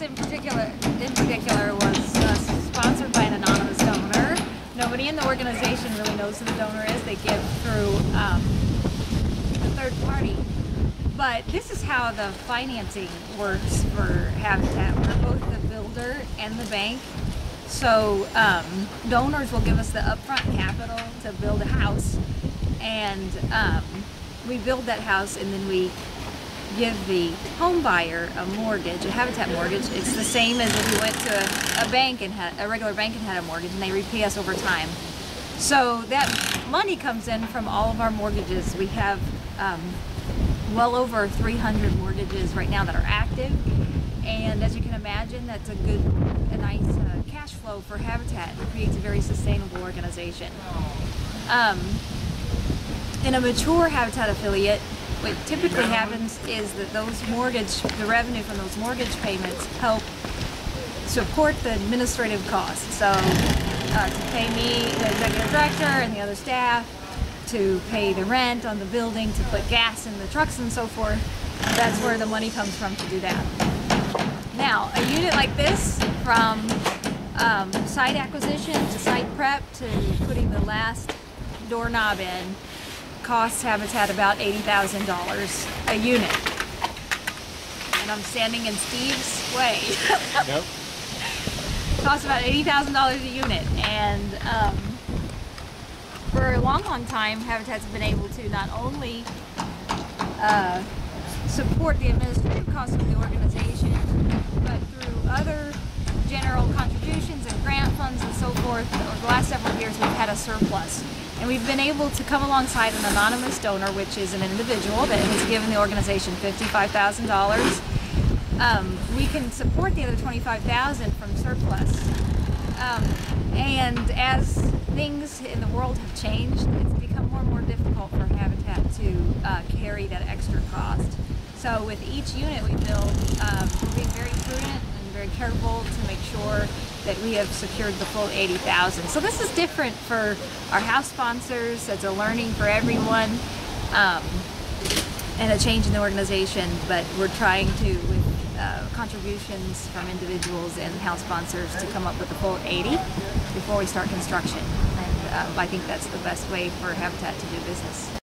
in particular was sponsored by an anonymous donor. Nobody in the organization really knows who the donor is. They give through a third party. But this is how the financing works for Habitat. We're both the builder and the bank. So donors will give us the upfront capital to build a house, and we build that house, and then we give the home buyer a mortgage, a Habitat mortgage. It's the same as if we went to a bank and had a regular bank and had a mortgage, and they repay us over time. So that money comes in from all of our mortgages. We have well over 300 mortgages right now that are active, and as you can imagine, that's a nice cash flow for Habitat. It creates a very sustainable organization. In a mature Habitat affiliate, what typically happens is that the revenue from those mortgage payments help support the administrative costs. So to pay me, the executive director, and the other staff, to pay the rent on the building, to put gas in the trucks and so forth, that's where the money comes from to do that. Now, a unit like this, from site acquisition to site prep to putting the last doorknob in, costs Habitat about $80,000 a unit. And I'm standing in Steve's way. Yep. Costs about $80,000 a unit, and for a long time, Habitat's been able to not only support the administrative costs of the organization, but through other general contributions and grant funds and so forth. Over the last several years, we've had a surplus, and we've been able to come alongside an anonymous donor, which is an individual that has given the organization $55,000. We can support the other $25,000 from surplus. And as things in the world have changed, it's become more and more difficult for Habitat to carry that extra cost. So with each unit we build, we're being very prudent and very careful to make sure that we have secured the full $80,000. So this is different for our house sponsors. It's a learning for everyone, and a change in the organization, but we're trying to, with contributions from individuals and house sponsors, to come up with the full 80 before we start construction. And I think that's the best way for Habitat to do business.